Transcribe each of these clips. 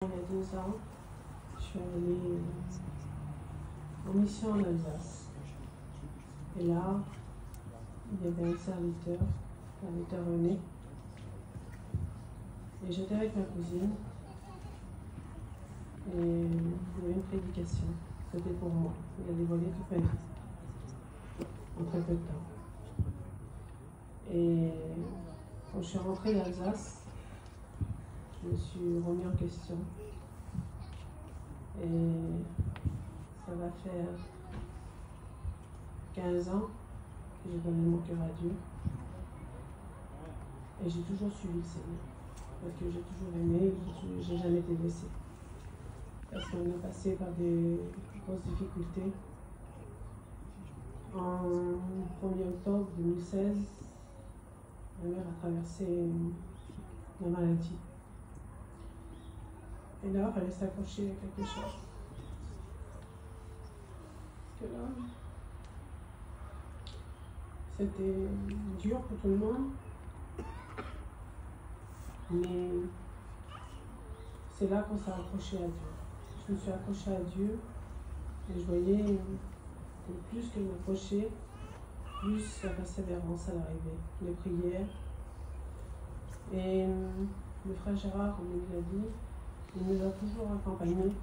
Il y a 2 ans, je suis allée en mission en Alsace. Et là, il y avait un serviteur René. Et j'étais avec ma cousine. Et il y avait une prédication. C'était pour moi. Il allait voler toute ma vie. En très peu de temps. Et quand je suis rentrée d'Alsace, je me suis remis en question. Et ça va faire 15 ans que j'ai donné mon cœur à Dieu. Et j'ai toujours suivi le Seigneur. Parce que j'ai toujours aimé, j'ai jamais été blessée. Parce qu'on a passé par des grosses difficultés. En 1er octobre 2016, ma mère a traversé la maladie. Et là, il fallait s'accrocher à quelque chose. Parce que là, c'était dur pour tout le monde. Mais c'est là qu'on s'est accroché à Dieu. Je me suis accrochée à Dieu et je voyais que plus que je m'approchais, plus la persévérance allait arriver, les prières. Et le frère Gérard, comme il l'a dit, il nous a toujours accompagnés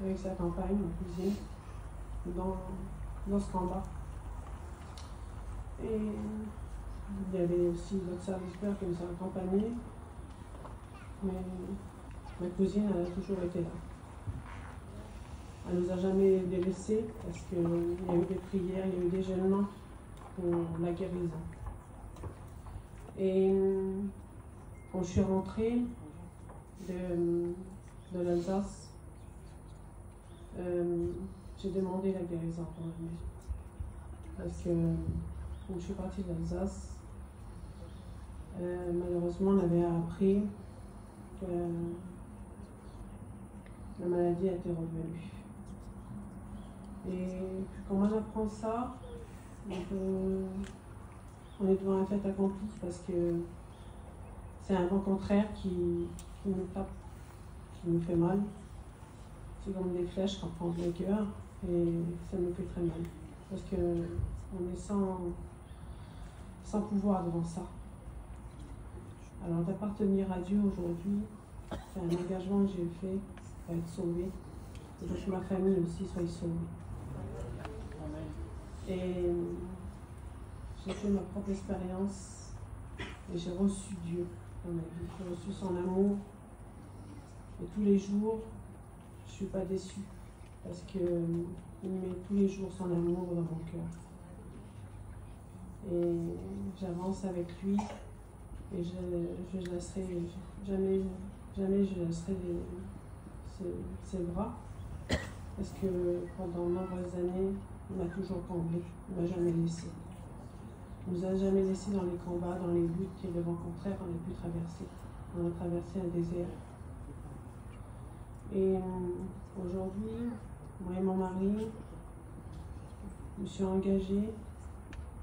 avec sa compagne, ma cousine, dans ce combat. Et il y avait aussi d'autres serviteurs qui nous ont accompagnés. Mais ma cousine, elle a toujours été là. Elle ne nous a jamais délaissés parce qu'il y a eu des prières, il y a eu des jeûnements pour la guérison. Et quand je suis rentrée de l'Alsace, j'ai demandé la guérison pour ma mère. Parce que quand je suis partie de l'Alsace, malheureusement, on avait appris que la maladie a été revenue. Et puis quand on apprend ça, on est devant un fait accompli parce que c'est un vent contraire qui nous tape, qui nous fait mal. C'est comme des flèches qu'on prend dans le cœur et ça nous fait très mal. Parce qu'on est sans pouvoir devant ça. Alors d'appartenir à Dieu aujourd'hui, c'est un engagement que j'ai fait pour être sauvé. Et que ma famille aussi soit sauvée. Et j'ai fait ma propre expérience et j'ai reçu Dieu dans ma vie. J'ai reçu son amour. Et tous les jours, je ne suis pas déçue parce qu'il met tous les jours son amour dans mon cœur. Et j'avance avec lui et je ne laisserai jamais je laisserai ses bras parce que pendant de nombreuses années, il m'a toujours comblé, il ne m'a jamais laissé. Il ne nous a jamais laissé dans les combats, dans les luttes et le vent contraire, on a pu traverser. On a traversé un désert. Et aujourd'hui, moi et mon mari, je me suis engagée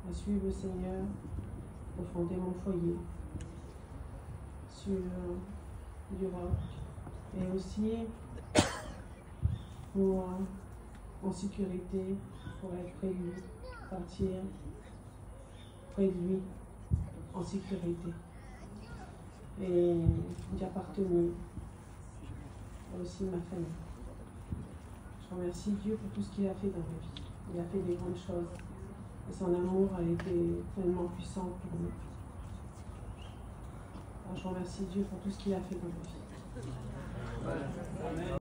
à suivre le Seigneur pour fonder mon foyer sur du roc et aussi pour en sécurité, pour être près de lui, partir près de lui en sécurité et d'y appartenir aussi ma famille. Je remercie Dieu pour tout ce qu'il a fait dans ma vie. Il a fait des grandes choses et son amour a été tellement puissant pour nous. Alors, je remercie Dieu pour tout ce qu'il a fait dans ma vie.